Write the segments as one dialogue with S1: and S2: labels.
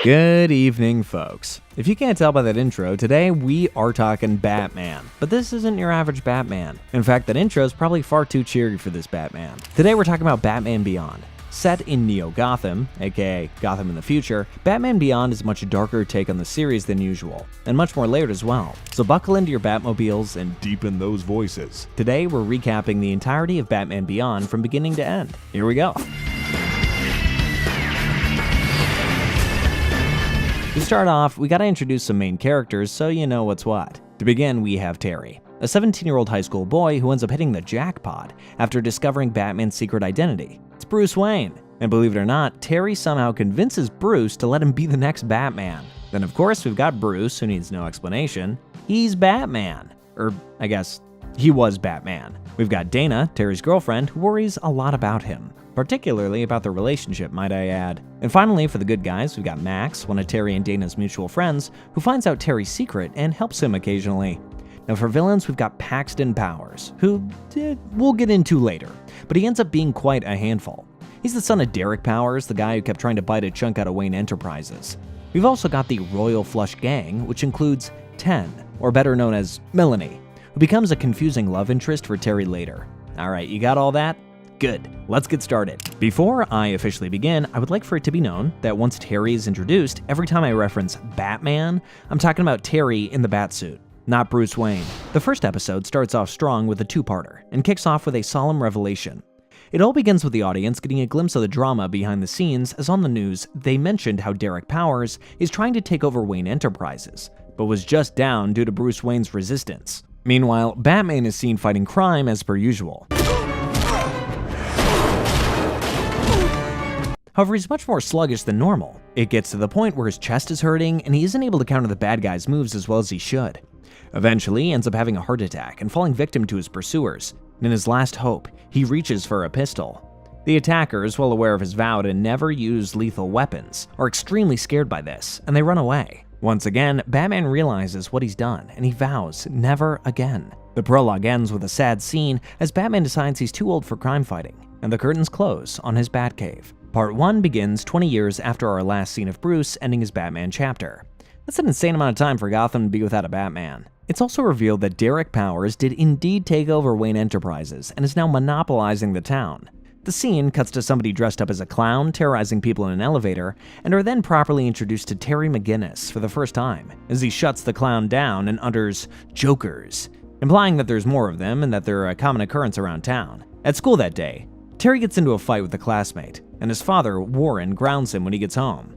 S1: Good evening, folks. If you can't tell by that intro, today we are talking Batman. But this isn't your average Batman. In fact, that intro is probably far too cheery for this Batman. Today we're talking about Batman Beyond. Set in Neo-Gotham, aka Gotham in the future, Batman Beyond is a much darker take on the series than usual, and much more layered as well. So buckle into your Batmobiles and deepen those voices. Today we're recapping the entirety of Batman Beyond from beginning to end. Here we go. To start off, we gotta introduce some main characters so you know what's what. To begin, we have Terry, a 17-year-old high school boy who ends up hitting the jackpot after discovering Batman's secret identity. It's Bruce Wayne. And believe it or not, Terry somehow convinces Bruce to let him be the next Batman. Then of course we've got Bruce, who needs no explanation. He's Batman. Or, I guess, he was Batman. We've got Dana, Terry's girlfriend, who worries a lot about him. Particularly about their relationship, might I add. And finally, for the good guys, we've got Max, one of Terry and Dana's mutual friends, who finds out Terry's secret and helps him occasionally. Now for villains, we've got Paxton Powers, who we'll get into later, but he ends up being quite a handful. He's the son of Derek Powers, the guy who kept trying to bite a chunk out of Wayne Enterprises. We've also got the Royal Flush Gang, which includes Ten, or better known as Melanie, who becomes a confusing love interest for Terry later. Alright, you got all that? Good, let's get started. Before I officially begin, I would like for it to be known that once Terry is introduced, every time I reference Batman, I'm talking about Terry in the Batsuit, not Bruce Wayne. The first episode starts off strong with a two-parter and kicks off with a solemn revelation. It all begins with the audience getting a glimpse of the drama behind the scenes, as on the news, they mentioned how Derek Powers is trying to take over Wayne Enterprises, but was just down due to Bruce Wayne's resistance. Meanwhile, Batman is seen fighting crime as per usual. However, he's much more sluggish than normal. It gets to the point where his chest is hurting and he isn't able to counter the bad guy's moves as well as he should. Eventually, he ends up having a heart attack and falling victim to his pursuers. And in his last hope, he reaches for a pistol. The attackers, well aware of his vow to never use lethal weapons, are extremely scared by this, and they run away. Once again, Batman realizes what he's done, and he vows never again. The prologue ends with a sad scene as Batman decides he's too old for crime fighting, and the curtains close on his Batcave. Part 1 begins 20 years after our last scene of Bruce ending his Batman chapter. That's an insane amount of time for Gotham to be without a Batman. It's also revealed that Derek Powers did indeed take over Wayne Enterprises and is now monopolizing the town. The scene cuts to somebody dressed up as a clown terrorizing people in an elevator, and are then properly introduced to Terry McGinnis for the first time, as he shuts the clown down and utters "Jokers," implying that there's more of them and that they're a common occurrence around town. At school that day, Terry gets into a fight with a classmate, and his father, Warren, grounds him when he gets home.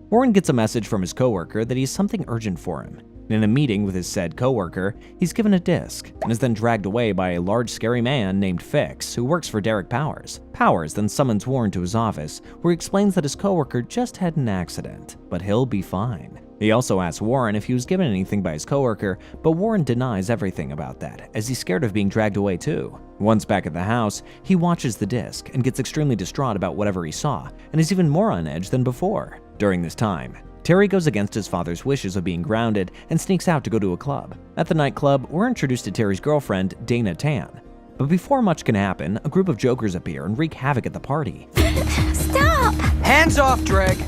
S1: Warren gets a message from his coworker that he has something urgent for him. In a meeting with his said coworker, he's given a disc, and is then dragged away by a large scary man named Fix, who works for Derek Powers. Powers then summons Warren to his office, where he explains that his coworker just had an accident, but he'll be fine. He also asks Warren if he was given anything by his coworker, but Warren denies everything about that, as he's scared of being dragged away too. Once back at the house, he watches the disc and gets extremely distraught about whatever he saw, and is even more on edge than before. During this time, Terry goes against his father's wishes of being grounded and sneaks out to go to a club. At the nightclub, we're introduced to Terry's girlfriend, Dana Tan. But before much can happen, a group of jokers appear and wreak havoc at the party.
S2: Stop!
S3: Hands off, Dreg!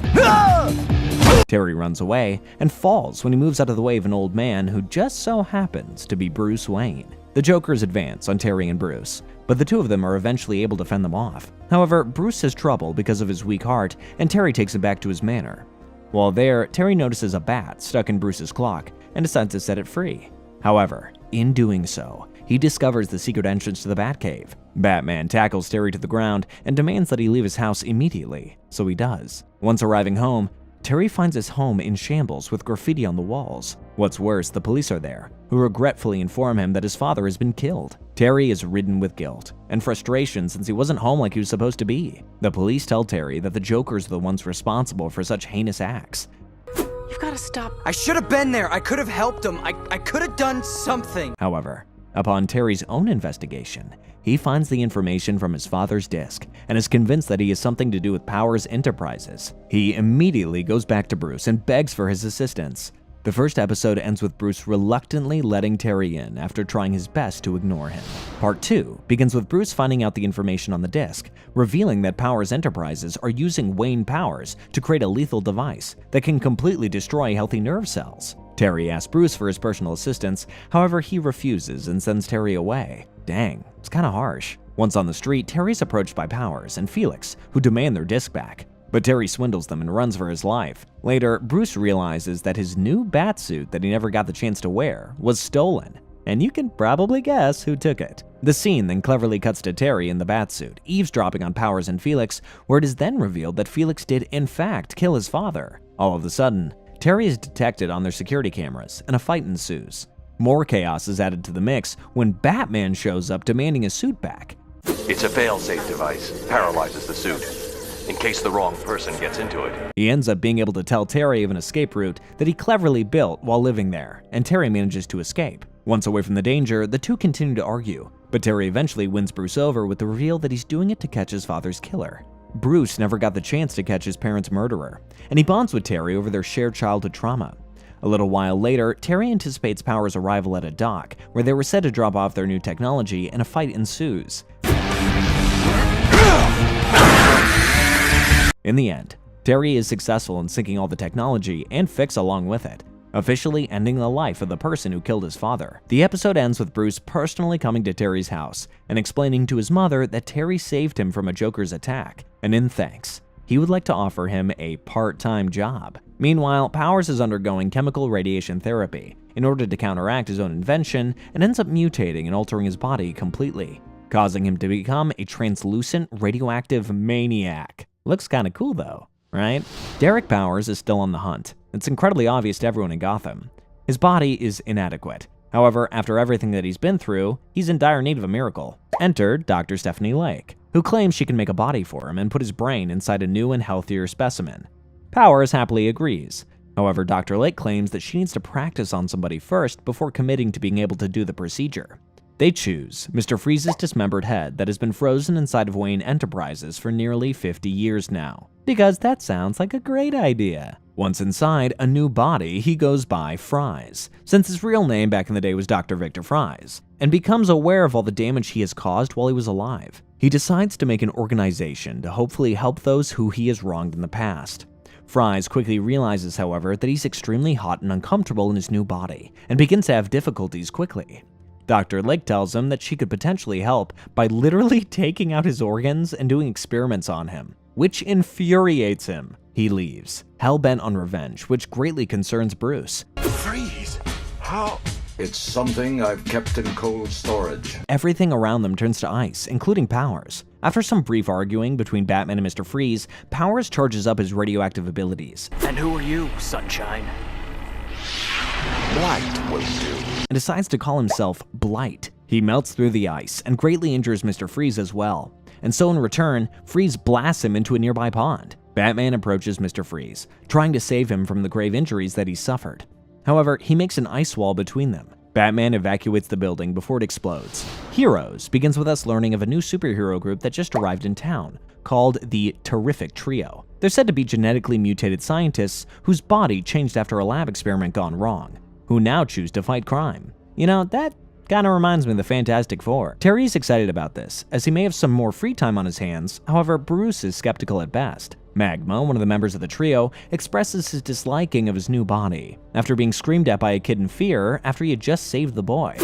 S1: Terry runs away and falls when he moves out of the way of an old man who just so happens to be Bruce Wayne. The Jokers advance on Terry and Bruce, but the two of them are eventually able to fend them off. However, Bruce has trouble because of his weak heart, and Terry takes him back to his manor. While there, Terry notices a bat stuck in Bruce's clock and decides to set it free. However, in doing so, he discovers the secret entrance to the Batcave. Batman tackles Terry to the ground and demands that he leave his house immediately, so he does. Once arriving home, Terry finds his home in shambles with graffiti on the walls. What's worse, the police are there, who regretfully inform him that his father has been killed. Terry is ridden with guilt and frustration since he wasn't home like he was supposed to be. The police tell Terry that the Jokers are the ones responsible for such heinous acts.
S2: You've got to stop.
S3: I should have been there. I could have helped him. I could have done something.
S1: However, upon Terry's own investigation, he finds the information from his father's disc and is convinced that he has something to do with Powers Enterprises. He immediately goes back to Bruce and begs for his assistance. The first episode ends with Bruce reluctantly letting Terry in after trying his best to ignore him. Part 2 begins with Bruce finding out the information on the disc, revealing that Powers Enterprises are using Wayne Powers to create a lethal device that can completely destroy healthy nerve cells. Terry asks Bruce for his personal assistance, however he refuses and sends Terry away. Dang, it's kinda harsh. Once on the street, Terry's approached by Powers and Felix, who demand their disc back. But Terry swindles them and runs for his life. Later, Bruce realizes that his new batsuit that he never got the chance to wear was stolen, and you can probably guess who took it. The scene then cleverly cuts to Terry in the batsuit, eavesdropping on Powers and Felix, where it is then revealed that Felix did in fact kill his father. All of a sudden, Terry is detected on their security cameras, and a fight ensues. More chaos is added to the mix when Batman shows up demanding his suit back.
S4: It's a fail-safe device, paralyzes the suit, in case the wrong person gets into it.
S1: He ends up being able to tell Terry of an escape route that he cleverly built while living there, and Terry manages to escape. Once away from the danger, the two continue to argue, but Terry eventually wins Bruce over with the reveal that he's doing it to catch his father's killer. Bruce never got the chance to catch his parents' murderer, and he bonds with Terry over their shared childhood trauma. A little while later, Terry anticipates Powers' arrival at a dock, where they were said to drop off their new technology, and a fight ensues. In the end, Terry is successful in sinking all the technology and Fix along with it, officially ending the life of the person who killed his father. The episode ends with Bruce personally coming to Terry's house and explaining to his mother that Terry saved him from a Joker's attack, and in thanks, he would like to offer him a part-time job. Meanwhile, Powers is undergoing chemical radiation therapy in order to counteract his own invention and ends up mutating and altering his body completely, causing him to become a translucent radioactive maniac. Looks kinda cool though, right? Derek Powers is still on the hunt. It's incredibly obvious to everyone in Gotham. His body is inadequate. However, after everything that he's been through, he's in dire need of a miracle. Enter Dr. Stephanie Lake, who claims she can make a body for him and put his brain inside a new and healthier specimen. Powers happily agrees. However, Dr. Lake claims that she needs to practice on somebody first before committing to being able to do the procedure. They choose Mr. Freeze's dismembered head that has been frozen inside of Wayne Enterprises for nearly 50 years now, because that sounds like a great idea. Once inside a new body, he goes by Fries, since his real name back in the day was Dr. Victor Fries, and becomes aware of all the damage he has caused while he was alive. He decides to make an organization to hopefully help those who he has wronged in the past. Fries quickly realizes, however, that he's extremely hot and uncomfortable in his new body, and begins to have difficulties quickly. Dr. Lake tells him that she could potentially help by literally taking out his organs and doing experiments on him, which infuriates him. He leaves, hell-bent on revenge, which greatly concerns Bruce.
S5: Freeze? How? It's something I've kept in cold storage.
S1: Everything around them turns to ice, including Powers. After some brief arguing between Batman and Mr. Freeze, Powers charges up his radioactive abilities.
S3: And who are you, Sunshine?
S5: Blight will do.
S1: And decides to call himself Blight. He melts through the ice and greatly injures Mr. Freeze as well. And so in return, Freeze blasts him into a nearby pond. Batman approaches Mr. Freeze, trying to save him from the grave injuries that he suffered. However, he makes an ice wall between them. Batman evacuates the building before it explodes. Heroes begins with us learning of a new superhero group that just arrived in town, called the Terrific Trio. They're said to be genetically mutated scientists whose body changed after a lab experiment gone wrong, who now choose to fight crime. You know, that kinda reminds me of the Fantastic Four. Terry's excited about this, as he may have some more free time on his hands, however Bruce is skeptical at best. Magma, one of the members of the trio, expresses his disliking of his new body, after being screamed at by a kid in fear after he had just saved the boy.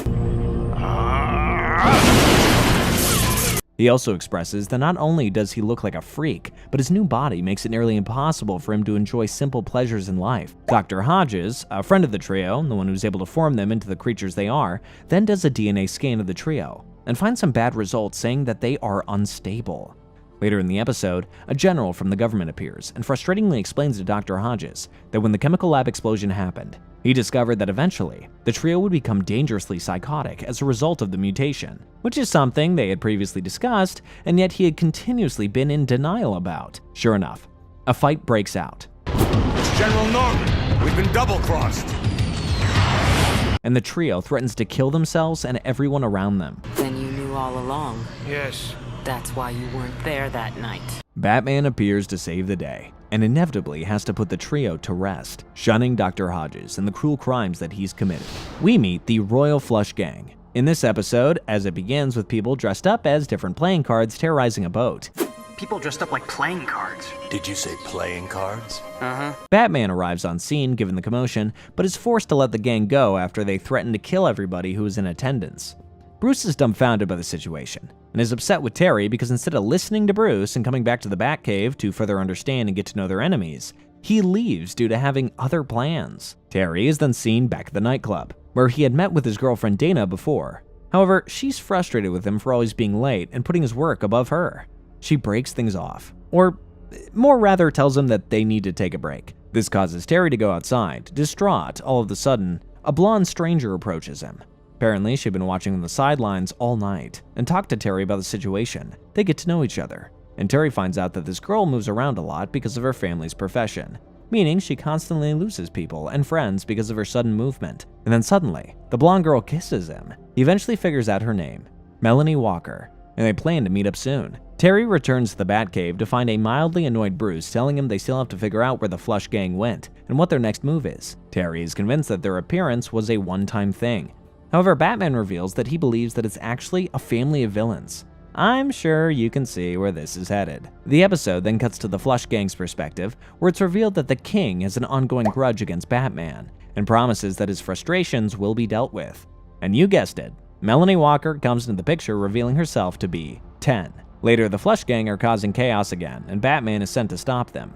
S1: He also expresses that not only does he look like a freak, but his new body makes it nearly impossible for him to enjoy simple pleasures in life. Dr. Hodges, a friend of the trio, the one who's able to form them into the creatures they are, then does a DNA scan of the trio, and finds some bad results saying that they are unstable. Later in the episode, a general from the government appears and frustratingly explains to Dr. Hodges that when the chemical lab explosion happened, he discovered that eventually, the trio would become dangerously psychotic as a result of the mutation, which is something they had previously discussed, and yet he had continuously been in denial about. Sure enough, a fight breaks out.
S6: It's General Norman. We've been double-crossed.
S1: And the trio threatens to kill themselves and everyone around them.
S2: Then you knew all along.
S6: Yes,
S2: That's why you weren't there that night.
S1: Batman appears to save the day, and inevitably has to put the trio to rest, shunning Dr. Hodges and the cruel crimes that he's committed. We meet the Royal Flush Gang in this episode, as it begins with people dressed up as different playing cards terrorizing a boat.
S3: People dressed up like playing cards.
S6: Did you say playing cards?
S1: Batman arrives on scene given the commotion, but is forced to let the gang go after they threaten to kill everybody who is in attendance. Bruce is dumbfounded by the situation, and is upset with Terry because instead of listening to Bruce and coming back to the Batcave to further understand and get to know their enemies, he leaves due to having other plans. Terry is then seen back at the nightclub, where he had met with his girlfriend Dana before. However, she's frustrated with him for always being late and putting his work above her. She breaks things off, or more rather tells him that they need to take a break. This causes Terry to go outside. Distraught, all of a sudden, a blonde stranger approaches him. Apparently, she'd been watching on the sidelines all night and talked to Terry about the situation. They get to know each other, and Terry finds out that this girl moves around a lot because of her family's profession, meaning she constantly loses people and friends because of her sudden movement. And then suddenly, the blonde girl kisses him. He eventually figures out her name, Melanie Walker, and they plan to meet up soon. Terry returns to the Batcave to find a mildly annoyed Bruce telling him they still have to figure out where the Flush Gang went and what their next move is. Terry is convinced that their appearance was a one-time thing. However, Batman reveals that he believes that it's actually a family of villains. I'm sure you can see where this is headed. The episode then cuts to the Flush Gang's perspective, where it's revealed that the King has an ongoing grudge against Batman and promises that his frustrations will be dealt with. And you guessed it, Melanie Walker comes into the picture revealing herself to be 10. Later, the Flush Gang are causing chaos again, and Batman is sent to stop them.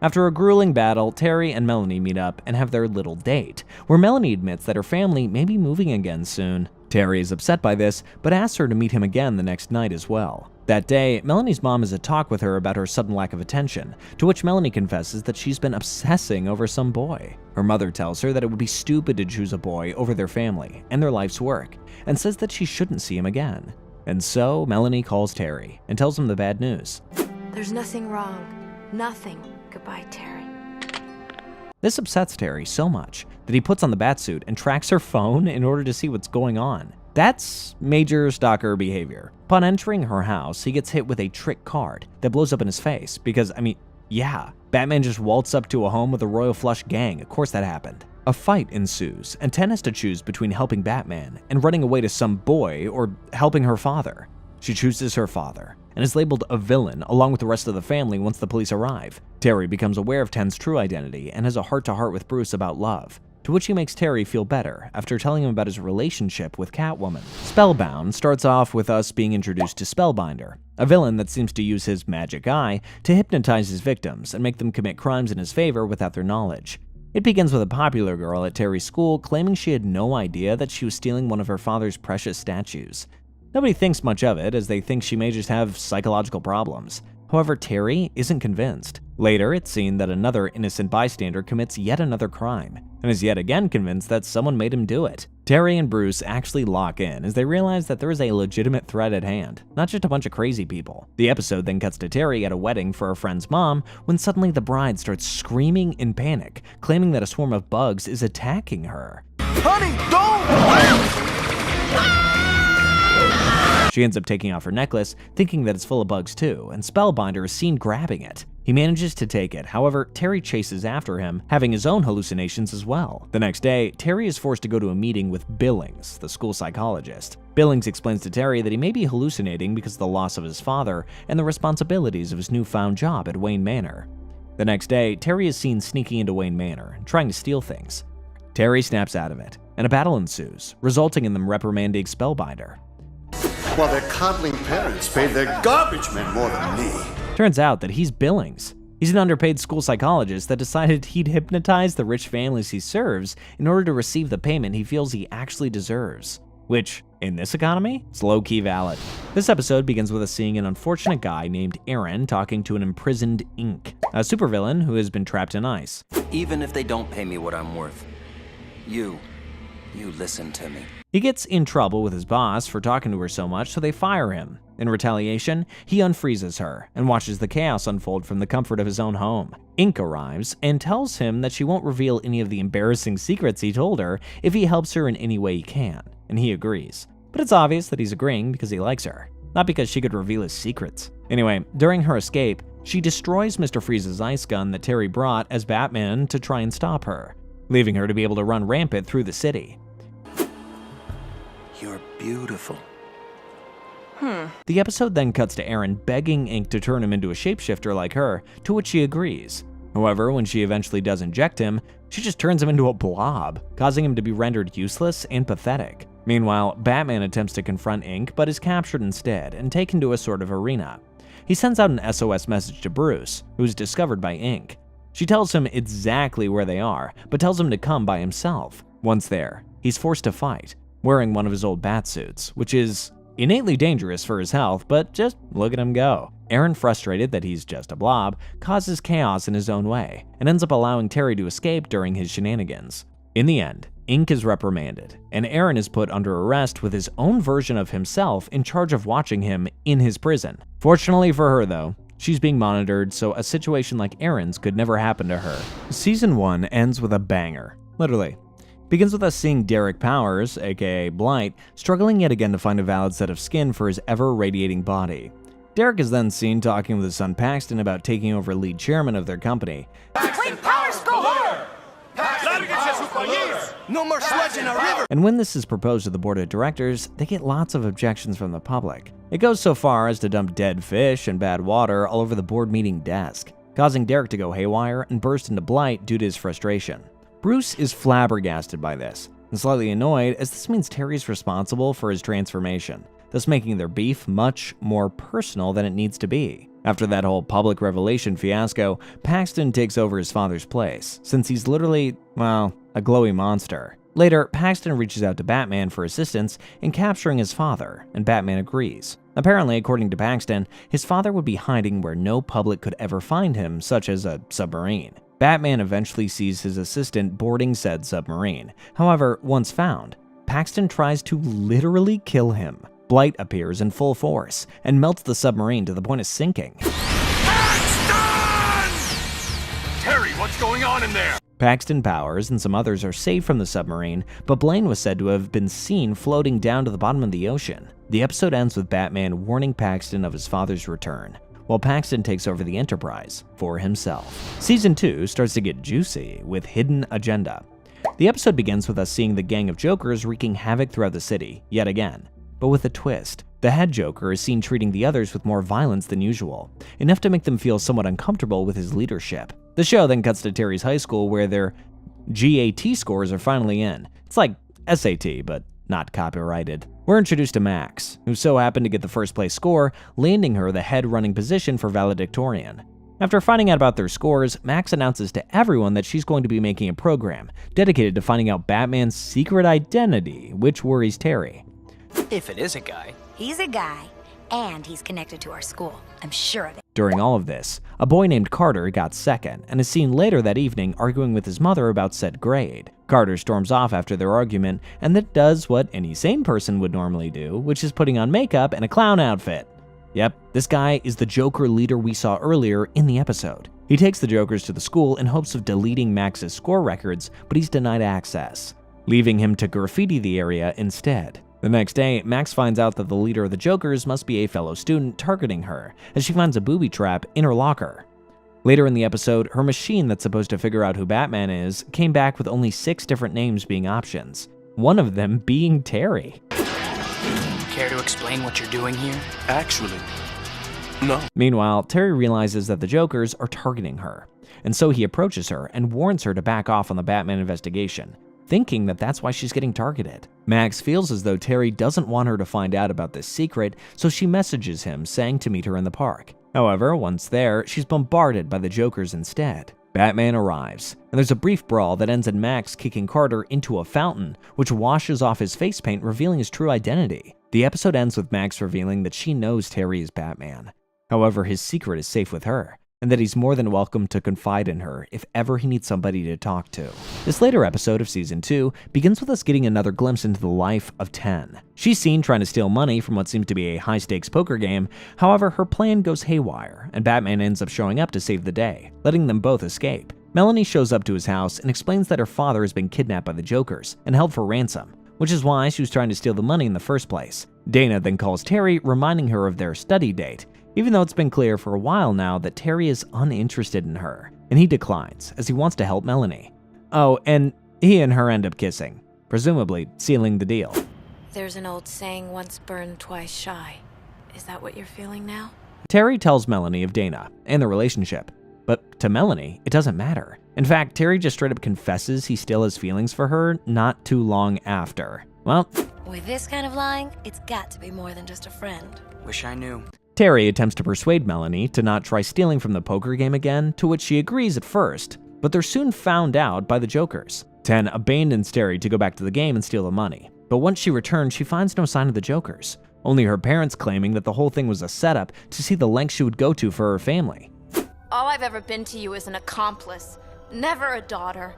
S1: After a grueling battle, Terry and Melanie meet up and have their little date, where Melanie admits that her family may be moving again soon. Terry is upset by this, but asks her to meet him again the next night as well. That day, Melanie's mom has a talk with her about her sudden lack of attention, to which Melanie confesses that she's been obsessing over some boy. Her mother tells her that it would be stupid to choose a boy over their family and their life's work, and says that she shouldn't see him again. And so, Melanie calls Terry and tells him the bad news.
S2: There's nothing wrong. Nothing. Goodbye, Terry.
S1: This upsets Terry so much that he puts on the batsuit and tracks her phone in order to see what's going on. That's major stalker behavior. Upon entering her house, he gets hit with a trick card that blows up in his face because, yeah, Batman just waltzed up to a home with a Royal Flush Gang. Of course that happened. A fight ensues, and 10 has to choose between helping Batman and running away to some boy or helping her father. She chooses her father and is labeled a villain along with the rest of the family once the police arrive. Terry becomes aware of 10's true identity and has a heart-to-heart with Bruce about love, to which he makes Terry feel better after telling him about his relationship with Catwoman. Spellbound starts off with us being introduced to Spellbinder, a villain that seems to use his magic eye to hypnotize his victims and make them commit crimes in his favor without their knowledge. It begins with a popular girl at Terry's school claiming she had no idea that she was stealing one of her father's precious statues. Nobody thinks much of it, as they think she may just have psychological problems. However, Terry isn't convinced. Later, it's seen that another innocent bystander commits yet another crime, and is yet again convinced that someone made him do it. Terry and Bruce actually lock in as they realize that there is a legitimate threat at hand, not just a bunch of crazy people. The episode then cuts to Terry at a wedding for a friend's mom, when suddenly the bride starts screaming in panic, claiming that a swarm of bugs is attacking her.
S3: Honey, don't!
S1: She ends up taking off her necklace, thinking that it's full of bugs too, and Spellbinder is seen grabbing it. He manages to take it, however, Terry chases after him, having his own hallucinations as well. The next day, Terry is forced to go to a meeting with Billings, the school psychologist. Billings explains to Terry that he may be hallucinating because of the loss of his father and the responsibilities of his newfound job at Wayne Manor. The next day, Terry is seen sneaking into Wayne Manor and trying to steal things. Terry snaps out of it, and a battle ensues, resulting in them reprimanding Spellbinder.
S7: While their coddling parents paid their garbage men more than me.
S1: Turns out that he's Billings. He's an underpaid school psychologist that decided he'd hypnotize the rich families he serves in order to receive the payment he feels he actually deserves. Which, in this economy, is low-key valid. This episode begins with us seeing an unfortunate guy named Aaron talking to an imprisoned Ink, a supervillain who has been trapped in ice.
S8: Even if they don't pay me what I'm worth, you listen to me.
S1: He gets in trouble with his boss for talking to her so much, so they fire him. In retaliation, he unfreezes her and watches the chaos unfold from the comfort of his own home. Ink arrives and tells him that she won't reveal any of the embarrassing secrets he told her if he helps her in any way he can. and he agrees. But it's obvious that he's agreeing because he likes her, not because she could reveal his secrets. Anyway, during her escape, she destroys Mr. Freeze's ice gun that Terry brought as Batman to try and stop her, leaving her to be able to run rampant through the city.
S8: You're beautiful.
S1: The episode then cuts to Erin begging Ink to turn him into a shapeshifter like her, to which she agrees. However, when she eventually does inject him, she just turns him into a blob, causing him to be rendered useless and pathetic. Meanwhile, Batman attempts to confront Ink, but is captured instead and taken to a sort of arena. He sends out an SOS message to Bruce, who is discovered by Ink. She tells him exactly where they are, but tells him to come by himself. Once there, he's forced to fight, wearing one of his old bat suits, which is innately dangerous for his health, but just look at him go. Erin, frustrated that he's just a blob, causes chaos in his own way, and ends up allowing Terry to escape during his shenanigans. In the end, Ink is reprimanded, and Erin is put under arrest with his own version of himself in charge of watching him in his prison. Fortunately for her though, she's being monitored, so a situation like Erin's could never happen to her. Season 1 ends with a banger, literally. Begins with us seeing Derek Powers, aka Blight, struggling yet again to find a valid set of skin for his ever-radiating body. Derek is then seen talking with his son Paxton about taking over lead chairman of their company.
S3: Paxton Powers, go home! No more sludge in our river!
S1: And when this is proposed to the board of directors, they get lots of objections from the public. It goes so far as to dump dead fish and bad water all over the board meeting desk, causing Derek to go haywire and burst into Blight due to his frustration. Bruce is flabbergasted by this, and slightly annoyed as this means Terry's responsible for his transformation, thus making their beef much more personal than it needs to be. After that whole public revelation fiasco, Paxton takes over his father's place, since he's literally, well, a glowy monster. Later, Paxton reaches out to Batman for assistance in capturing his father, and Batman agrees. Apparently, according to Paxton, his father would be hiding where no public could ever find him, such as a submarine. Batman eventually sees his assistant boarding said submarine. However, once found, Paxton tries to literally kill him. Blight appears in full force and melts the submarine to the point of sinking.
S6: Paxton! Terry, what's going on in there?
S1: Paxton, Powers, and some others are saved from the submarine, but Blaine was said to have been seen floating down to the bottom of the ocean. The episode ends with Batman warning Paxton of his father's return, while Paxton takes over the Enterprise for himself. Season 2 starts to get juicy with Hidden Agenda. The episode begins with us seeing the gang of Jokers wreaking havoc throughout the city, yet again. But with a twist. The head Joker is seen treating the others with more violence than usual, enough to make them feel somewhat uncomfortable with his leadership. The show then cuts to Terry's high school where their GAT scores are finally in. It's like SAT, but not copyrighted. We're introduced to Max, who so happened to get the first place score, landing her the head running position for valedictorian. After finding out about their scores, Max announces to everyone that she's going to be making a program dedicated to finding out Batman's secret identity, which worries Terry.
S3: If it is a guy.
S9: He's a guy, and he's connected to our school. I'm sure of it.
S1: During all of this, a boy named Carter got second and is seen later that evening arguing with his mother about said grade. Carter storms off after their argument and then does what any sane person would normally do, which is putting on makeup and a clown outfit. Yep, this guy is the Joker leader we saw earlier in the episode. He takes the Jokers to the school in hopes of deleting Max's score records, but he's denied access, leaving him to graffiti the area instead. The next day, Max finds out that the leader of the Jokers must be a fellow student targeting her, as she finds a booby trap in her locker. Later in the episode, her machine that's supposed to figure out who Batman is came back with only 6 different names being options, one of them being Terry.
S3: Care to explain what you're doing here?
S6: Actually, no.
S1: Meanwhile, Terry realizes that the Jokers are targeting her, and so he approaches her and warns her to back off on the Batman investigation, thinking that that's why she's getting targeted. Max feels as though Terry doesn't want her to find out about this secret, so she messages him saying to meet her in the park. However, once there, she's bombarded by the Jokers instead. Batman arrives, and there's a brief brawl that ends in Max kicking Carter into a fountain, which washes off his face paint, revealing his true identity. The episode ends with Max revealing that she knows Terry is Batman. However, his secret is safe with her, and that he's more than welcome to confide in her if ever he needs somebody to talk to. This later episode of Season 2 begins with us getting another glimpse into the life of Ten. She's seen trying to steal money from what seems to be a high-stakes poker game. However, her plan goes haywire, and Batman ends up showing up to save the day, letting them both escape. Melanie shows up to his house and explains that her father has been kidnapped by the Jokers and held for ransom, which is why she was trying to steal the money in the first place. Dana then calls Terry, reminding her of their study date, even though it's been clear for a while now that Terry is uninterested in her, and he declines as he wants to help Melanie. Oh, and he and her end up kissing, presumably sealing the deal.
S2: There's an old saying, once burned, twice shy. Is that what you're feeling now?
S1: Terry tells Melanie of Dana and the relationship, but to Melanie, it doesn't matter. In fact, Terry just straight up confesses he still has feelings for her not too long after. Well,
S9: With this kind of lying, it's got to be more than just a friend.
S3: Wish I knew.
S1: Terry attempts to persuade Melanie to not try stealing from the poker game again, to which she agrees at first, but they're soon found out by the Jokers. Ten abandons Terry to go back to the game and steal the money, but once she returns, she finds no sign of the Jokers, only her parents claiming that the whole thing was a setup to see the lengths she would go to for her family.
S2: All I've ever been to you is an accomplice, never a daughter.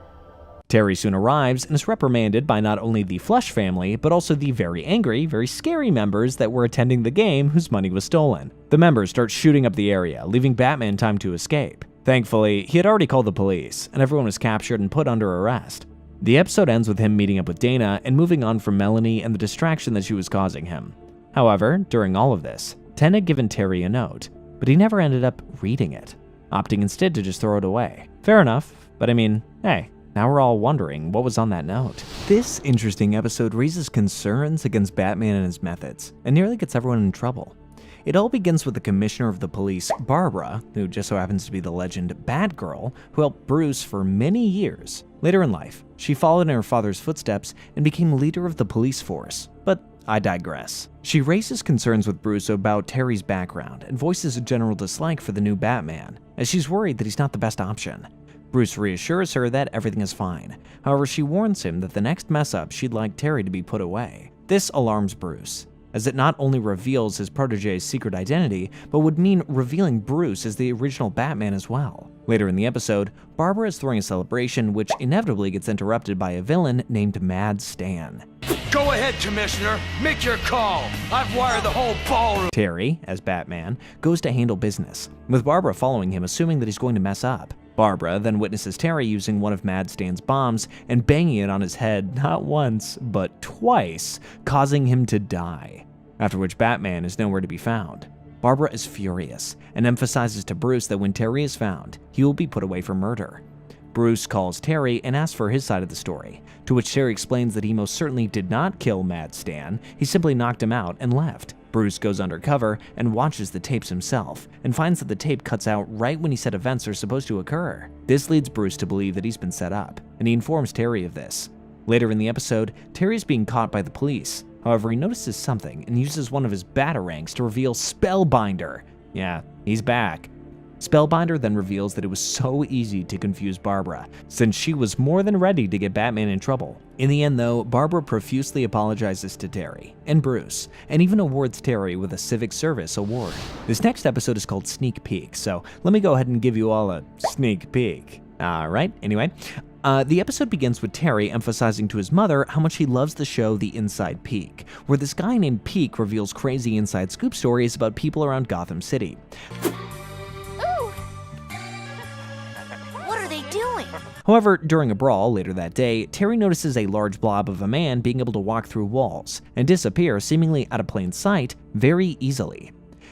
S1: Terry soon arrives and is reprimanded by not only the Flush family, but also the very angry, very scary members that were attending the game whose money was stolen. The members start shooting up the area, leaving Batman time to escape. Thankfully, he had already called the police, and everyone was captured and put under arrest. The episode ends with him meeting up with Dana and moving on from Melanie and the distraction that she was causing him. However, during all of this, Ten had given Terry a note, but he never ended up reading it, opting instead to just throw it away. Fair enough, but I mean, hey, now we're all wondering what was on that note. This interesting episode raises concerns against Batman and his methods, and nearly gets everyone in trouble. It all begins with the commissioner of the police, Barbara, who just so happens to be the legend Batgirl, who helped Bruce for many years. Later in life, she followed in her father's footsteps and became leader of the police force, but I digress. She raises concerns with Bruce about Terry's background and voices a general dislike for the new Batman, as she's worried that he's not the best option. Bruce reassures her that everything is fine. However, she warns him that the next mess up she'd like Terry to be put away. This alarms Bruce, as it not only reveals his protege's secret identity, but would mean revealing Bruce as the original Batman as well. Later in the episode, Barbara is throwing a celebration which inevitably gets interrupted by a villain named Mad Stan.
S6: Go ahead, Commissioner. Make your call. I've wired the whole ballroom.
S1: Terry, as Batman, goes to handle business, with Barbara following him, assuming that he's going to mess up. Barbara then witnesses Terry using one of Mad Stan's bombs and banging it on his head not once, but twice, causing him to die, after which Batman is nowhere to be found. Barbara is furious and emphasizes to Bruce that when Terry is found, he will be put away for murder. Bruce calls Terry and asks for his side of the story, to which Terry explains that he most certainly did not kill Mad Stan, he simply knocked him out and left. Bruce goes undercover and watches the tapes himself, and finds that the tape cuts out right when he said events are supposed to occur. This leads Bruce to believe that he's been set up, and he informs Terry of this. Later in the episode, Terry is being caught by the police. However, he notices something and uses one of his batarangs to reveal Spellbinder. Yeah, he's back. Spellbinder then reveals that it was so easy to confuse Barbara, since she was more than ready to get Batman in trouble. In the end though, Barbara profusely apologizes to Terry and Bruce, and even awards Terry with a Civic Service award. This next episode is called Sneak Peek, so let me go ahead and give you all a sneak peek. Alright, anyway. The episode begins with Terry emphasizing to his mother how much he loves the show The Inside Peek, where this guy named Peek reveals crazy inside scoop stories about people around Gotham City. However, during a brawl later that day, Terry notices a large blob of a man being able to walk through walls and disappear seemingly out of plain sight very easily.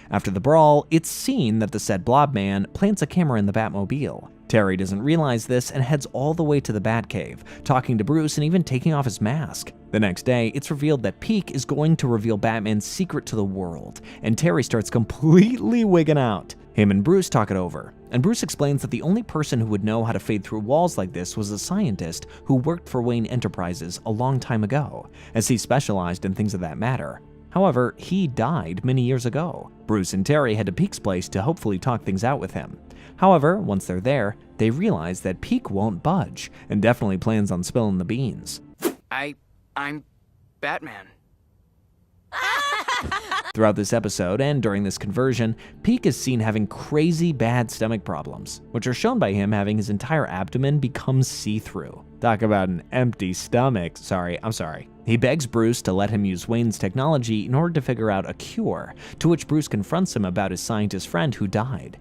S1: After the brawl, it's seen that the said blob man plants a camera in the Batmobile. Terry doesn't realize this and heads all the way to the Batcave, talking to Bruce and even taking off his mask. The next day, it's revealed that Peek is going to reveal Batman's secret to the world, and Terry starts completely wigging out. Him and Bruce talk it over, and Bruce explains that the only person who would know how to fade through walls like this was a scientist who worked for Wayne Enterprises a long time ago, as he specialized in things of that matter. However, he died many years ago. Bruce and Terry head to Peek's place to hopefully talk things out with him. However, once they're there, they realize that Peek won't budge, and definitely plans on spilling the beans.
S3: I'm Batman.
S1: Throughout this episode and during this conversion, Peek is seen having crazy bad stomach problems, which are shown by him having his entire abdomen become see-through. Talk about an empty stomach. I'm sorry. He begs Bruce to let him use Wayne's technology in order to figure out a cure, to which Bruce confronts him about his scientist friend who died.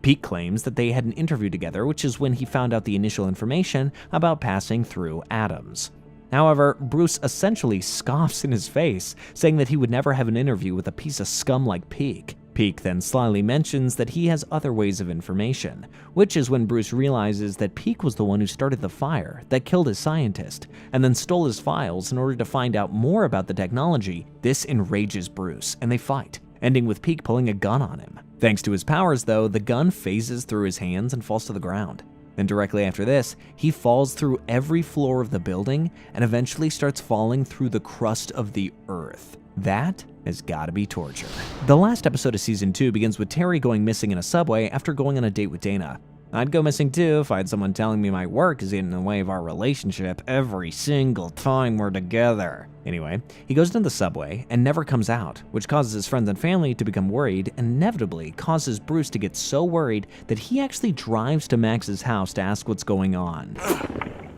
S1: Peek claims that they had an interview together, which is when he found out the initial information about passing through atoms. However, Bruce essentially scoffs in his face, saying that he would never have an interview with a piece of scum like Peak. Peak then slyly mentions that he has other ways of information, which is when Bruce realizes that Peak was the one who started the fire that killed his scientist, and then stole his files in order to find out more about the technology. This enrages Bruce, and they fight, ending with Peak pulling a gun on him. Thanks to his powers, though, the gun phases through his hands and falls to the ground. Then directly after this, he falls through every floor of the building and eventually starts falling through the crust of the earth. That has gotta be torture. The last episode of Season 2 begins with Terry going missing in a subway after going on a date with Dana. I'd go missing too if I had someone telling me my work is getting in the way of our relationship every single time we're together. Anyway, he goes into the subway and never comes out, which causes his friends and family to become worried and inevitably causes Bruce to get so worried that he actually drives to Max's house to ask what's going on.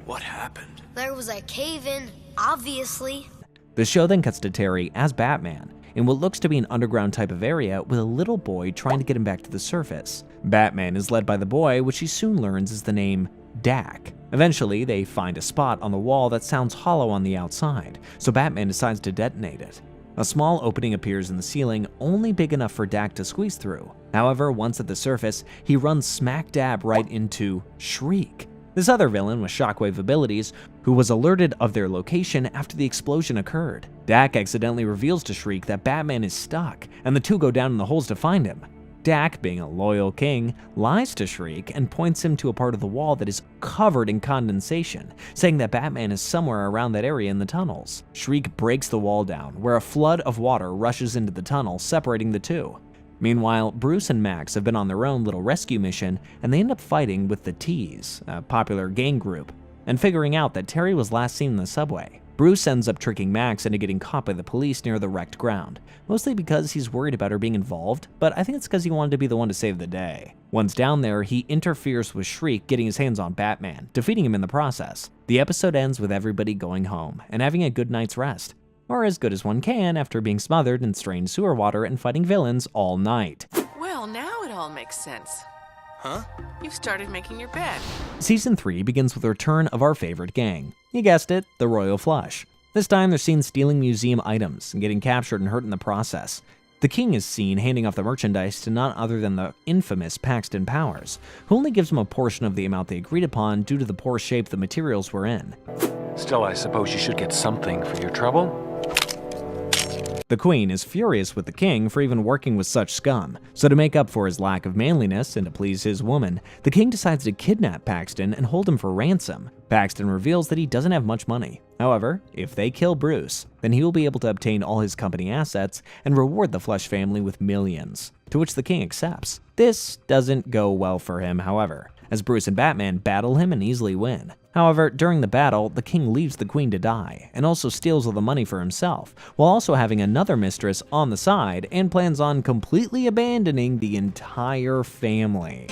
S6: What happened?
S10: There was a cave-in, obviously.
S1: The show then cuts to Terry as Batman in what looks to be an underground type of area with a little boy trying to get him back to the surface. Batman is led by the boy, which he soon learns is the name Dak. Eventually, they find a spot on the wall that sounds hollow on the outside, so Batman decides to detonate it. A small opening appears in the ceiling, only big enough for Dak to squeeze through. However, once at the surface, he runs smack dab right into Shriek, this other villain with shockwave abilities, who was alerted of their location after the explosion occurred. Dak accidentally reveals to Shriek that Batman is stuck, and the two go down in the holes to find him. Dak, being a loyal king, lies to Shriek and points him to a part of the wall that is covered in condensation, saying that Batman is somewhere around that area in the tunnels. Shriek breaks the wall down, where a flood of water rushes into the tunnel, separating the two. Meanwhile, Bruce and Max have been on their own little rescue mission, and they end up fighting with the T's, a popular gang group, and figuring out that Terry was last seen in the subway. Bruce ends up tricking Max into getting caught by the police near the wrecked ground, mostly because he's worried about her being involved, but I think it's because he wanted to be the one to save the day. Once down there, he interferes with Shriek, getting his hands on Batman, defeating him in the process. The episode ends with everybody going home and having a good night's rest, or as good as one can after being smothered in strange sewer water and fighting villains all night.
S11: Well, now it all makes sense. Huh? You've started making your bed.
S1: Season 3 begins with the return of our favorite gang. You guessed it, the Royal Flush. This time they're seen stealing museum items and getting captured and hurt in the process. The king is seen handing off the merchandise to none other than the infamous Paxton Powers, who only gives them a portion of the amount they agreed upon due to the poor shape the materials were in.
S12: Still, I suppose you should get something for your trouble?
S1: The queen is furious with the king for even working with such scum, so to make up for his lack of manliness and to please his woman, the king decides to kidnap Paxton and hold him for ransom. Paxton reveals that he doesn't have much money. However, if they kill Bruce, then he will be able to obtain all his company assets and reward the Flush family with millions, to which the king accepts. This doesn't go well for him, however, as Bruce and Batman battle him and easily win. However, during the battle, the king leaves the queen to die, and also steals all the money for himself, while also having another mistress on the side, and plans on completely abandoning the entire family.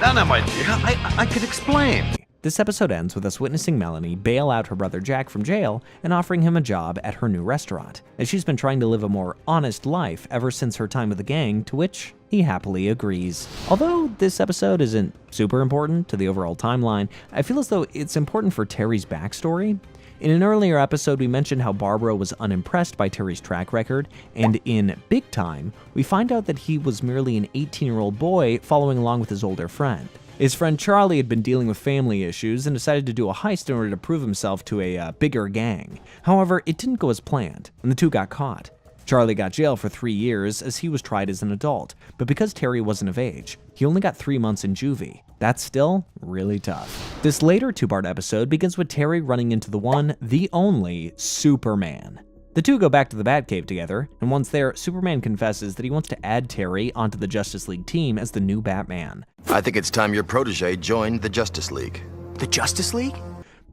S5: No, my dear, I could explain.
S1: This episode ends with us witnessing Melanie bail out her brother Jack from jail and offering him a job at her new restaurant, as she's been trying to live a more honest life ever since her time with the gang, to which he happily agrees. Although this episode isn't super important to the overall timeline, I feel as though it's important for Terry's backstory. In an earlier episode, we mentioned how Barbara was unimpressed by Terry's track record, and in Big Time, we find out that he was merely an 18-year-old boy following along with his older friend. His friend Charlie had been dealing with family issues and decided to do a heist in order to prove himself to a bigger gang. However, it didn't go as planned, and the two got caught. Charlie got jailed for 3 years as he was tried as an adult, but because Terry wasn't of age, he only got 3 months in juvie. That's still really tough. This later two-part episode begins with Terry running into the one, the only, Superman. The two go back to the Batcave together, and once there, Superman confesses that he wants to add Terry onto the Justice League team as the new Batman.
S13: I think it's time your protege joined the Justice League.
S3: The Justice League?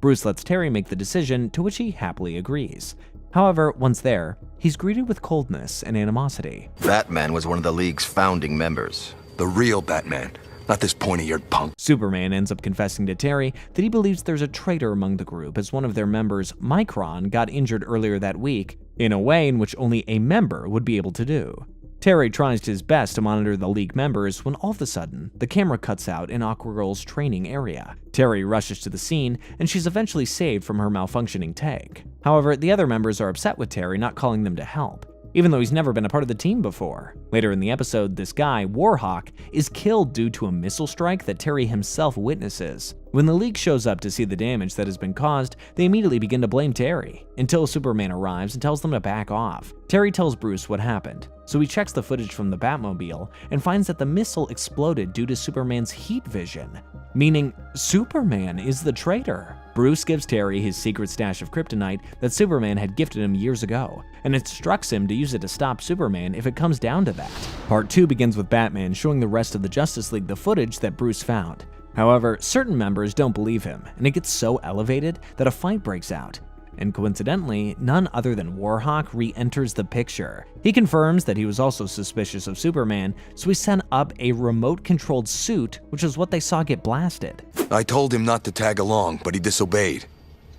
S1: Bruce lets Terry make the decision, to which he happily agrees. However, once there, he's greeted with coldness and animosity.
S13: Batman was one of the League's founding members.
S6: The real Batman, not this pointy-eared punk.
S1: Superman ends up confessing to Terry that he believes there's a traitor among the group, as one of their members, Micron, got injured earlier that week, in a way in which only a member would be able to do. Terry tries his best to monitor the League members when all of a sudden, the camera cuts out in Aquagirl's training area. Terry rushes to the scene, and she's eventually saved from her malfunctioning tank. However, the other members are upset with Terry not calling them to help, even though he's never been a part of the team before. Later in the episode, this guy, Warhawk, is killed due to a missile strike that Terry himself witnesses. When the League shows up to see the damage that has been caused, they immediately begin to blame Terry, until Superman arrives and tells them to back off. Terry tells Bruce what happened, so he checks the footage from the Batmobile and finds that the missile exploded due to Superman's heat vision, meaning Superman is the traitor. Bruce gives Terry his secret stash of kryptonite that Superman had gifted him years ago, and instructs him to use it to stop Superman if it comes down to that. Part 2 begins with Batman showing the rest of the Justice League the footage that Bruce found. However, certain members don't believe him, and it gets so elevated that a fight breaks out. And coincidentally, none other than Warhawk re-enters the picture. He confirms that he was also suspicious of Superman, so he sent up a remote-controlled suit, which is what they saw get blasted.
S14: I told him not to tag along, but he disobeyed.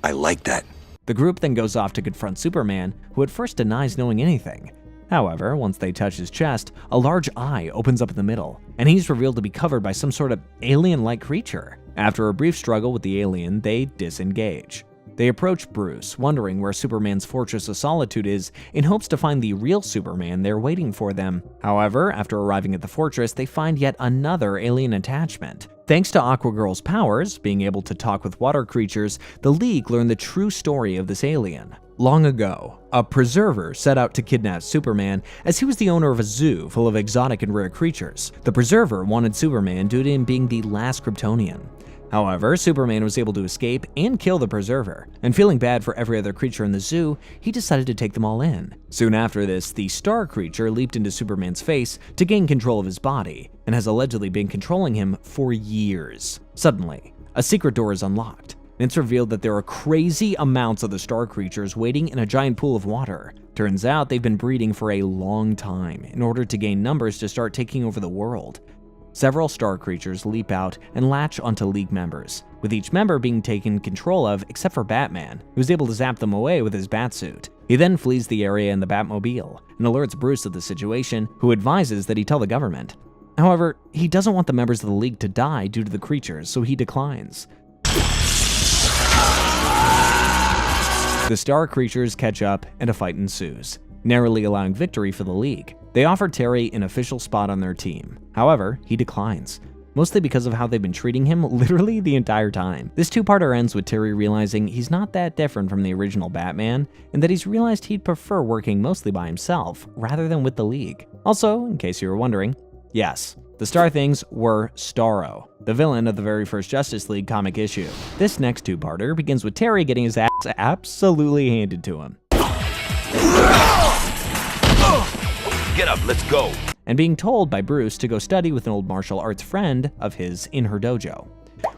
S14: I like that.
S1: The group then goes off to confront Superman, who at first denies knowing anything. However, once they touch his chest, a large eye opens up in the middle, and he's revealed to be covered by some sort of alien-like creature. After a brief struggle with the alien, they disengage. They approach Bruce, wondering where Superman's Fortress of Solitude is, in hopes to find the real Superman there waiting for them. However, after arriving at the fortress, they find yet another alien attachment. Thanks to Aquagirl's powers, being able to talk with water creatures, the League learned the true story of this alien. Long ago, a preserver set out to kidnap Superman as he was the owner of a zoo full of exotic and rare creatures. The preserver wanted Superman due to him being the last Kryptonian. However, Superman was able to escape and kill the preserver, and feeling bad for every other creature in the zoo, he decided to take them all in. Soon after this, the star creature leaped into Superman's face to gain control of his body, and has allegedly been controlling him for years. Suddenly, a secret door is unlocked, and it's revealed that there are crazy amounts of the star creatures waiting in a giant pool of water. Turns out they've been breeding for a long time in order to gain numbers to start taking over the world. Several star creatures leap out and latch onto League members, with each member being taken control of except for Batman, who's able to zap them away with his Batsuit. He then flees the area in the Batmobile and alerts Bruce of the situation, who advises that he tell the government. However, he doesn't want the members of the League to die due to the creatures, so he declines. The star creatures catch up and a fight ensues, narrowly allowing victory for the League. They offer Terry an official spot on their team. However, he declines, mostly because of how they've been treating him literally the entire time. This two-parter ends with Terry realizing he's not that different from the original Batman, and that he's realized he'd prefer working mostly by himself rather than with the League. Also, in case you were wondering, yes, the Star Things were Starro, the villain of the very first Justice League comic issue. This next two-parter begins with Terry getting his ass absolutely handed to him.
S14: Get up, let's go.
S1: And being told by Bruce to go study with an old martial arts friend of his in her dojo.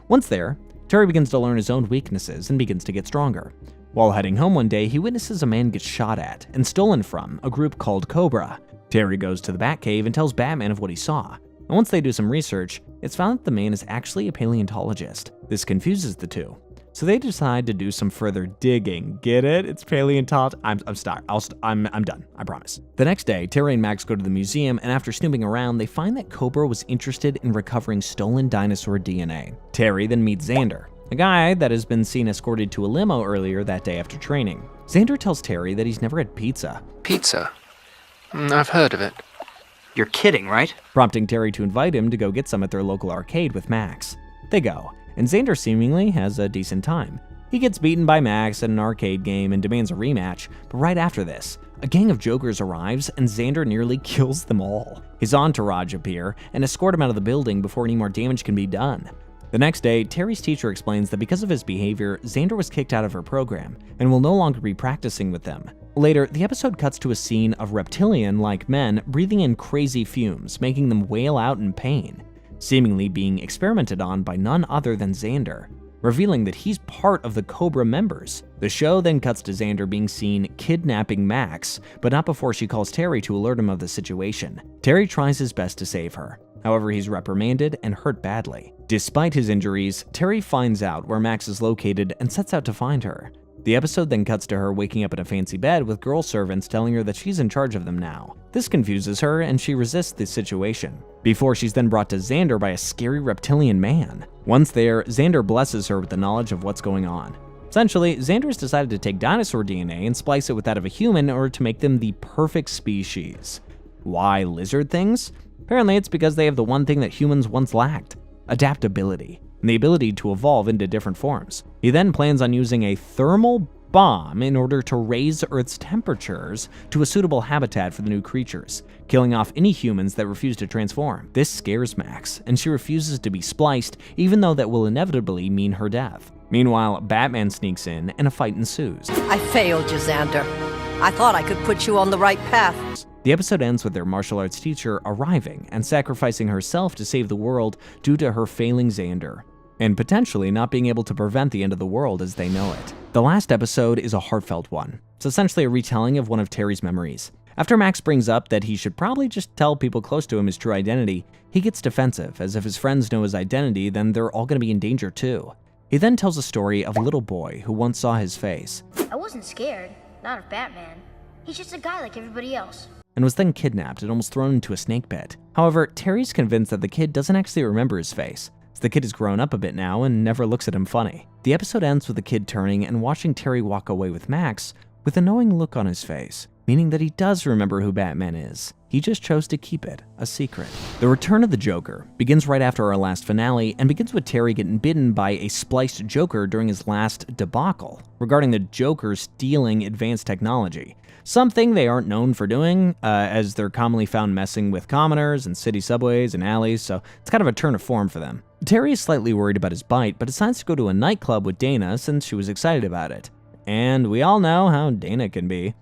S1: Once there, Terry begins to learn his own weaknesses and begins to get stronger. While heading home one day, he witnesses a man get shot at and stolen from a group called Cobra. Terry goes to the Batcave and tells Batman of what he saw. And once they do some research, it's found that the man is actually a paleontologist. This confuses the two, so they decide to do some further digging. Get it? It's paleontology. I'm done, I promise. The next day, Terry and Max go to the museum, and after snooping around, they find that Cobra was interested in recovering stolen dinosaur DNA. Terry then meets Xander, a guy that has been seen escorted to a limo earlier that day after training. Xander tells Terry that he's never had pizza.
S12: Pizza? I've heard of it.
S3: You're kidding, right?
S1: Prompting Terry to invite him to go get some at their local arcade with Max. They go, and Xander seemingly has a decent time. He gets beaten by Max at an arcade game and demands a rematch, but right after this, a gang of jokers arrives and Xander nearly kills them all. His entourage appear and escort him out of the building before any more damage can be done. The next day, Terry's teacher explains that because of his behavior, Xander was kicked out of her program and will no longer be practicing with them. Later, the episode cuts to a scene of reptilian-like men breathing in crazy fumes, making them wail out in pain, seemingly being experimented on by none other than Xander, revealing that he's part of the Cobra members. The show then cuts to Xander being seen kidnapping Max, but not before she calls Terry to alert him of the situation. Terry tries his best to save her. However, he's reprimanded and hurt badly. Despite his injuries, Terry finds out where Max is located and sets out to find her. The episode then cuts to her waking up in a fancy bed with girl servants telling her that she's in charge of them now. This confuses her and she resists the situation, before she's then brought to Xander by a scary reptilian man. Once there, Xander blesses her with the knowledge of what's going on. Essentially, Xander has decided to take dinosaur DNA and splice it with that of a human in order to make them the perfect species. Why lizard things? Apparently it's because they have the one thing that humans once lacked: adaptability, and the ability to evolve into different forms. He then plans on using a thermal bomb in order to raise Earth's temperatures to a suitable habitat for the new creatures, killing off any humans that refuse to transform. This scares Max, and she refuses to be spliced, even though that will inevitably mean her death. Meanwhile, Batman sneaks in and a fight ensues.
S15: I failed you, Xander. I thought I could put you on the right path.
S1: The episode ends with their martial arts teacher arriving and sacrificing herself to save the world due to her failing Xander, and potentially not being able to prevent the end of the world as they know it. The last episode is a heartfelt one. It's essentially a retelling of one of Terry's memories. After Max brings up that he should probably just tell people close to him his true identity, he gets defensive, as if his friends know his identity, then they're all going to be in danger too. He then tells a story of a little boy who once saw his face.
S10: I wasn't scared, not of Batman. He's just a guy like everybody else.
S1: And was then kidnapped and almost thrown into a snake pit. However, Terry's convinced that the kid doesn't actually remember his face, as the kid has grown up a bit now and never looks at him funny. The episode ends with the kid turning and watching Terry walk away with Max with a knowing look on his face, meaning that he does remember who Batman is. He just chose to keep it a secret. The return of the Joker begins right after our last finale and begins with Terry getting bitten by a spliced Joker during his last debacle regarding the Joker stealing advanced technology. Something they aren't known for doing, as they're commonly found messing with commoners and city subways and alleys, so it's kind of a turn of form for them. Terry is slightly worried about his bite, but decides to go to a nightclub with Dana since she was excited about it. And we all know how Dana can be.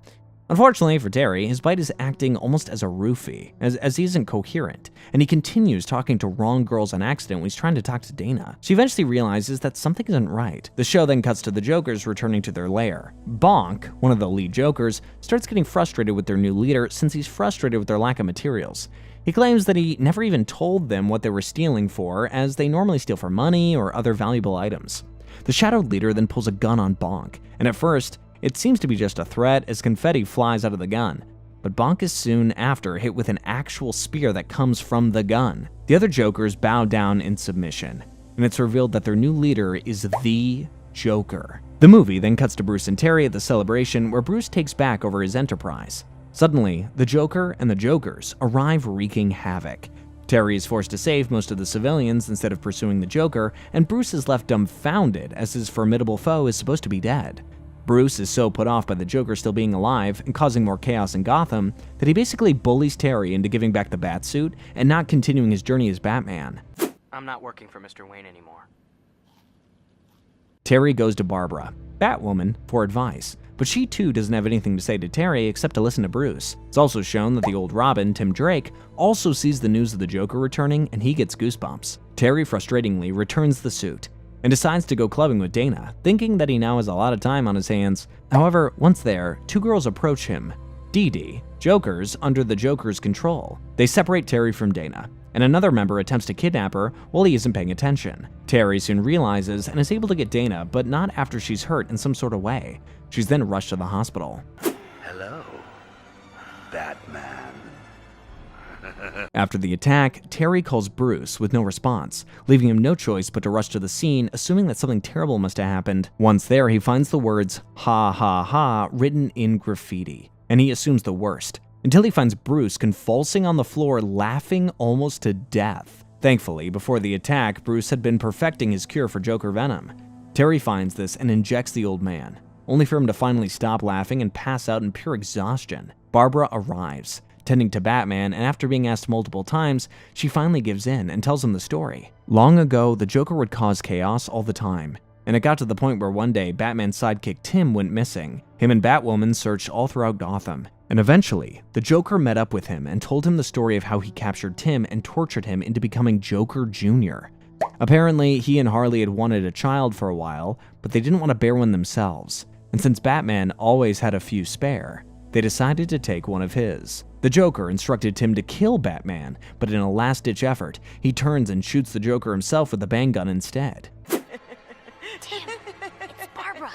S1: Unfortunately for Terry, his bite is acting almost as a roofie, as he isn't coherent, and he continues talking to wrong girls on accident when he's trying to talk to Dana. She eventually realizes that something isn't right. The show then cuts to the Jokers returning to their lair. Bonk, one of the lead Jokers, starts getting frustrated with their new leader since he's frustrated with their lack of materials. He claims that he never even told them what they were stealing for, as they normally steal for money or other valuable items. The shadowed leader then pulls a gun on Bonk, and at first, it seems to be just a threat as confetti flies out of the gun, but Bonk is soon after hit with an actual spear that comes from the gun. The other Jokers bow down in submission, and it's revealed that their new leader is the Joker. The movie then cuts to Bruce and Terry at the celebration where Bruce takes back over his enterprise. Suddenly, the Joker and the Jokers arrive wreaking havoc. Terry is forced to save most of the civilians instead of pursuing the Joker, and Bruce is left dumbfounded as his formidable foe is supposed to be dead. Bruce is so put off by the Joker still being alive and causing more chaos in Gotham that he basically bullies Terry into giving back the Batsuit and not continuing his journey as Batman.
S8: I'm not working for Mr. Wayne anymore.
S1: Terry goes to Barbara, Batwoman, for advice, but she too doesn't have anything to say to Terry except to listen to Bruce. It's also shown that the old Robin, Tim Drake, also sees the news of the Joker returning and he gets goosebumps. Terry frustratingly returns the suit and decides to go clubbing with Dana, thinking that he now has a lot of time on his hands. However, once there, two girls approach him, Dee Dee, Jokers under the Joker's control. They separate Terry from Dana, and another member attempts to kidnap her while he isn't paying attention. Terry soon realizes and is able to get Dana, but not after she's hurt in some sort of way. She's then rushed to the hospital.
S16: Hello, Batman.
S1: After the attack, Terry calls Bruce with no response, leaving him no choice but to rush to the scene, assuming that something terrible must have happened. Once there, he finds the words, "Ha ha ha," written in graffiti, and he assumes the worst, until he finds Bruce convulsing on the floor, laughing almost to death. Thankfully, before the attack, Bruce had been perfecting his cure for Joker venom. Terry finds this and injects the old man, only for him to finally stop laughing and pass out in pure exhaustion. Barbara arrives, tending to Batman, and after being asked multiple times, she finally gives in and tells him the story. Long ago, the Joker would cause chaos all the time, and it got to the point where one day Batman's sidekick Tim went missing. Him and Batwoman searched all throughout Gotham, and eventually, the Joker met up with him and told him the story of how he captured Tim and tortured him into becoming Joker Jr. Apparently, he and Harley had wanted a child for a while, but they didn't want to bear one themselves, and since Batman always had a few spare, they decided to take one of his. The Joker instructed Tim to kill Batman, but in a last-ditch effort, he turns and shoots the Joker himself with a bang gun instead.
S10: Tim, it's Barbara.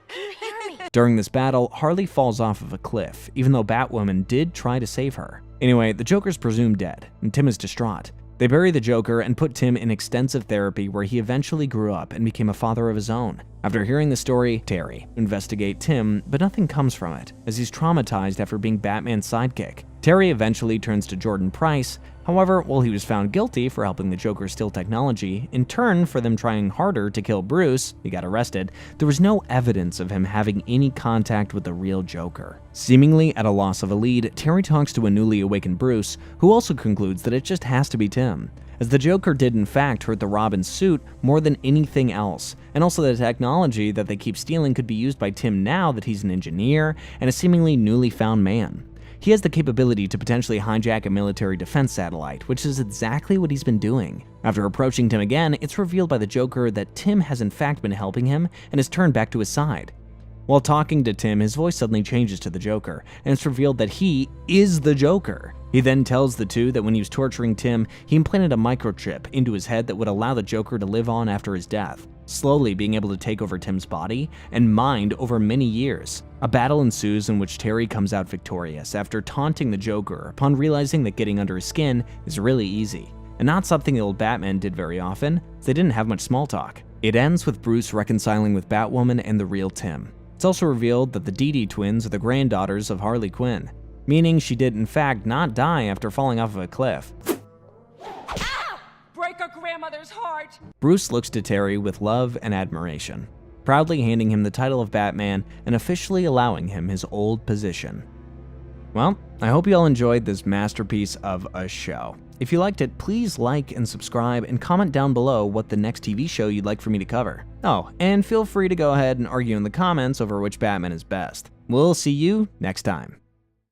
S10: Can you hear
S1: During this battle, Harley falls off of a cliff, even though Batwoman did try to save her. Anyway, the Joker's presumed dead, and Tim is distraught. They bury the Joker and put Tim in extensive therapy where he eventually grew up and became a father of his own. After hearing the story, Terry investigates Tim, but nothing comes from it, as he's traumatized after being Batman's sidekick. Terry eventually turns to Jordan Price. However, while he was found guilty for helping the Joker steal technology, in turn for them trying harder to kill Bruce, he got arrested, there was no evidence of him having any contact with the real Joker. Seemingly at a loss of a lead, Terry talks to a newly awakened Bruce, who also concludes that it just has to be Tim, as the Joker did in fact hurt the Robin's suit more than anything else, and also the technology that they keep stealing could be used by Tim now that he's an engineer and a seemingly newly found man. He has the capability to potentially hijack a military defense satellite, which is exactly what he's been doing. After approaching Tim again, it's revealed by the Joker that Tim has in fact been helping him and has turned back to his side. While talking to Tim, his voice suddenly changes to the Joker, and it's revealed that he is the Joker. He then tells the two that when he was torturing Tim, he implanted a microchip into his head that would allow the Joker to live on after his death, slowly being able to take over Tim's body and mind over many years. A battle ensues in which Terry comes out victorious after taunting the Joker upon realizing that getting under his skin is really easy, and not something the old Batman did very often, as they didn't have much small talk. It ends with Bruce reconciling with Batwoman and the real Tim. It's also revealed that the Didi twins are the granddaughters of Harley Quinn, meaning she did in fact not die after falling off of a cliff.
S17: Break her grandmother's heart!
S1: Bruce looks to Terry with love and admiration, proudly handing him the title of Batman and officially allowing him his old position. Well, I hope you all enjoyed this masterpiece of a show. If you liked it, please like and subscribe and comment down below what the next TV show you'd like for me to cover. Oh, and feel free to go ahead and argue in the comments over which Batman is best. We'll see you next time.